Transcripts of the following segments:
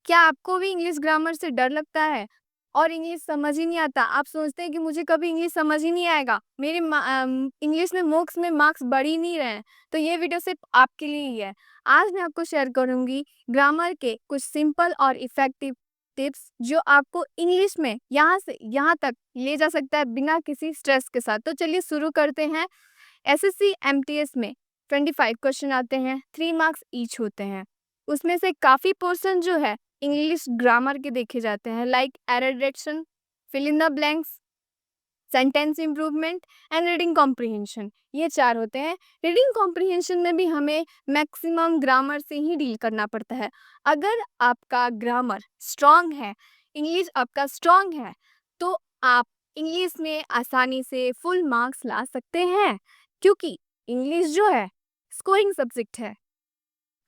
क्या आपको भी इंग्लिश ग्रामर से डर लगता है और इंग्लिश समझ ही नहीं आता? आप सोचते हैं कि मुझे कभी इंग्लिश समझ ही नहीं आएगा, मेरे इंग्लिश में मोक्स में मार्क्स बढ़ ही नहीं रहे हैं, तो ये वीडियो सिर्फ आपके लिए ही है। आज मैं आपको शेयर करूंगी ग्रामर के कुछ सिंपल और इफेक्टिव टिप्स जो आपको इंग्लिश में यहाँ से यहाँ तक ले जा सकता है बिना किसी स्ट्रेस के साथ। तो चलिए शुरू करते हैं। एसएससी एमटीएस में 25 क्वेश्चन आते हैं, 3 मार्क्स ईच होते हैं। उसमें से काफ़ी पोर्शन जो है इंग्लिश ग्रामर के देखे जाते हैं, like error detection, fill in the blanks, sentence improvement and reading comprehension. ये 4 होते हैं। रीडिंग कॉम्प्रिहेंशन में भी हमें मैक्सिमम ग्रामर से ही डील करना पड़ता है। अगर आपका ग्रामर स्ट्रांग है, इंग्लिश आपका स्ट्रांग है, तो आप इंग्लिश में आसानी से फुल मार्क्स ला सकते हैं, क्योंकि इंग्लिश जो है स्कोरिंग सब्जेक्ट है।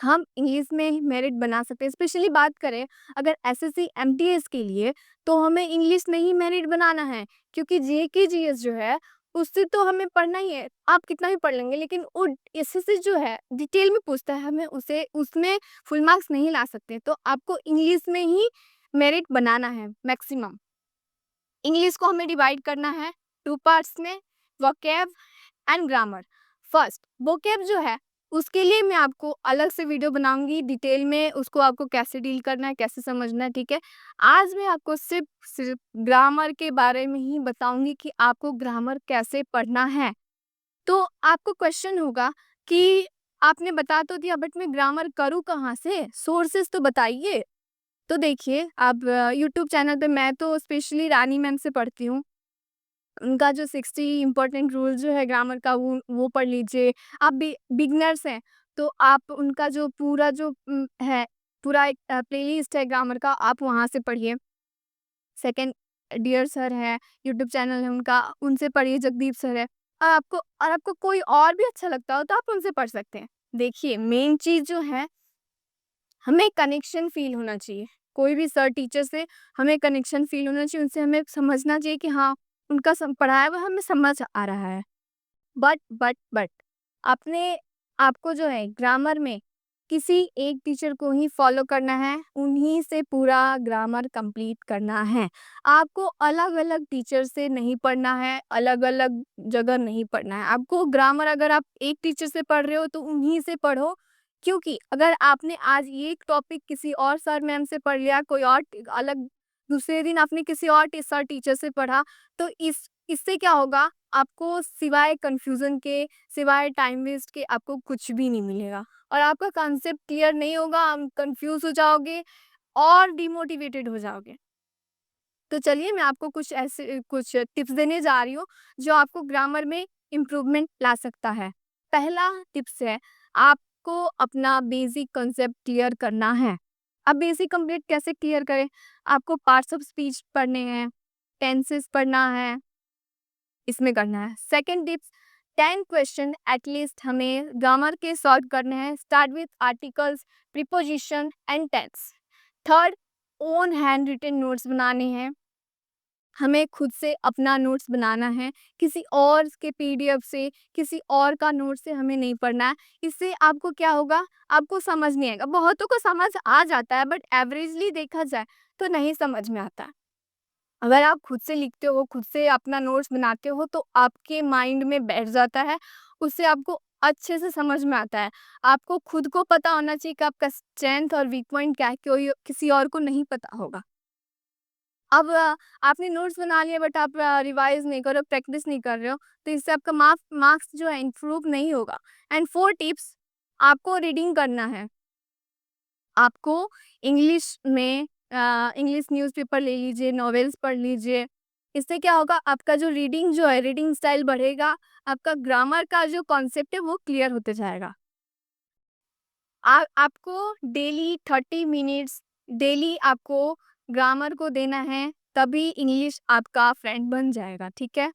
हम इंग्लिश में मेरिट बना सकते हैं। स्पेशली बात करें अगर एसएससी एमटीएस के लिए, तो हमें इंग्लिश में ही मेरिट बनाना है, क्योंकि जेके जीएस जो है उससे तो हमें पढ़ना ही है। आप कितना भी पढ़ लेंगे, लेकिन वो एसएससी जो है डिटेल में पूछता है, हमें उसे उसमें फुल मार्क्स नहीं ला सकते। तो आपको इंग्लिश में ही मेरिट बनाना है मैक्सिमम। इंग्लिश को हमें डिवाइड करना है 2 पार्ट्स में, vocab and grammar. First vocab जो है उसके लिए मैं आपको अलग से वीडियो बनाऊंगी डिटेल में, उसको आपको कैसे डील करना है, कैसे समझना है, ठीक है। आज मैं आपको सिर्फ सिर्फ ग्रामर के बारे में ही बताऊंगी कि आपको ग्रामर कैसे पढ़ना है। तो आपको क्वेश्चन होगा कि आपने बता तो दिया, बट मैं ग्रामर करूँ कहाँ से, सोर्सेस तो बताइए। तो देखिए, आप यूट्यूब चैनल पे, मैं तो स्पेशली रानी मैम से पढ़ती हूँ। उनका जो 60 इम्पोर्टेंट रूल जो है ग्रामर का, वो पढ़ लीजिए। आप बिगनर्स हैं, तो आप उनका जो पूरा जो है, पूरा एक प्लेलिस्ट है ग्रामर का, आप वहाँ से पढ़िए। सेकंड डियर सर है, यूट्यूब चैनल है उनका, उनसे पढ़िए। जगदीप सर है। और आपको कोई और भी अच्छा लगता हो तो आप उनसे पढ़ सकते हैं। देखिए, मेन चीज़ जो है, हमें कनेक्शन फ़ील होना चाहिए। कोई भी सर टीचर से हमें कनेक्शन फ़ील होना चाहिए, उनसे हमें समझना चाहिए कि हाँ, उनका पढ़ाया हुआ हमें समझ आ रहा है। बट आपने आपको जो है ग्रामर में किसी एक टीचर को ही फॉलो करना है, उन्हीं से पूरा ग्रामर कंप्लीट करना है। आपको अलग-अलग टीचर से नहीं पढ़ना है, अलग-अलग जगह नहीं पढ़ना है। आपको ग्रामर अगर आप एक टीचर से पढ़ रहे हो तो उन्हीं से पढ़ो, क्योंकि अगर आपने आज ये टॉपिक किसी और सर मैम से पढ़ लिया, कोई और अलग, दूसरे दिन आपने किसी और सर टीचर से पढ़ा, तो इससे क्या होगा, आपको सिवाय कन्फ्यूज़न के, सिवाय टाइम वेस्ट के आपको कुछ भी नहीं मिलेगा और आपका कॉन्सेप्ट क्लियर नहीं होगा, आप कन्फ्यूज़ हो जाओगे और डिमोटिवेटेड हो जाओगे। तो चलिए, मैं आपको कुछ टिप्स देने जा रही हूँ, जो आपको ग्रामर में इम्प्रूवमेंट ला सकता है। पहला टिप्स है, आपको अपना बेसिक कॉन्सेप्ट क्लियर करना है। अब बेसिक कंप्लीट कैसे क्लियर करें? आपको पार्ट्स ऑफ स्पीच पढ़ने हैं, टेंसेस पढ़ना है, इसमें करना है। सेकंड टिप्स, 10 क्वेश्चन एटलीस्ट हमें ग्रामर के सॉल्व करने हैं। Start with articles, preposition and tense. Third, own handwritten notes बनाने हैं। हमें खुद से अपना नोट्स बनाना है, किसी और के पीडीएफ से, किसी और का नोट से हमें नहीं पढ़ना है। इससे आपको क्या होगा, आपको समझ नहीं आएगा। बहुतों को समझ आ जाता है, बट एवरेजली देखा जाए तो नहीं समझ में आता है। अगर आप खुद से लिखते हो, खुद से अपना नोट्स बनाते हो, तो आपके माइंड में बैठ जाता है, उससे आपको अच्छे से समझ में आता है। आपको खुद को पता होना चाहिए कि आपका स्ट्रेंथ और वीक पॉइंट क्या है, कोई किसी और को नहीं पता होगा। अब आपने नोट्स बना लिया, बट आप रिवाइज़ नहीं कर रहे हो, प्रैक्टिस नहीं कर रहे हो, तो इससे आपका मार्क्स जो है इम्प्रूव नहीं होगा। एंड 4 टिप्स, आपको रीडिंग करना है। आपको इंग्लिश में इंग्लिश न्यूज़पेपर ले लीजिए, नॉवेल्स पढ़ लीजिए। इससे क्या होगा, आपका जो रीडिंग जो है, रीडिंग स्टाइल बढ़ेगा, आपका ग्रामर का जो कॉन्सेप्ट है वो क्लियर होते जाएगा। आपको डेली 30 मिनट्स डेली आपको ग्रामर को देना है, तभी इंग्लिश आपका फ्रेंड बन जाएगा, ठीक है?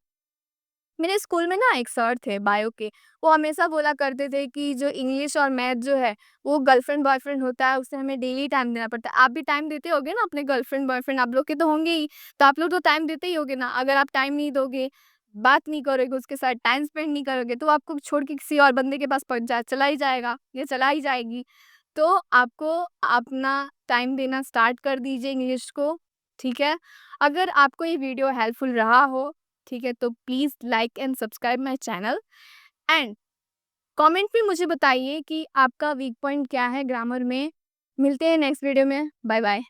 मेरे स्कूल में ना एक सर थे बायो के, वो हमेशा बोला करते थे कि जो इंग्लिश और मैथ जो है, वो गर्लफ्रेंड बॉयफ्रेंड होता है, उसे हमें डेली टाइम देना पड़ता है। आप भी टाइम देते होगे ना अपने गर्लफ्रेंड बॉयफ्रेंड, आप लोग के तो होंगे ही, तो आप लोग तो टाइम देते ही होगे ना। अगर आप टाइम नहीं दोगे, बात नहीं करोगे, उसके साथ टाइम स्पेंड नहीं करोगे, तो वो आपको छोड़ के किसी और बंदे के पास पहुँच चला ही जाएगा या चला ही जाएगी। तो आपको अपना टाइम देना स्टार्ट कर दीजिए इंग्लिश को, ठीक है? अगर आपको ये वीडियो हेल्पफुल रहा हो, ठीक है, तो please like and subscribe my channel and comment में मुझे बताइए कि आपका वीक पॉइंट क्या है ग्रामर में। मिलते हैं नेक्स्ट वीडियो में। Bye bye.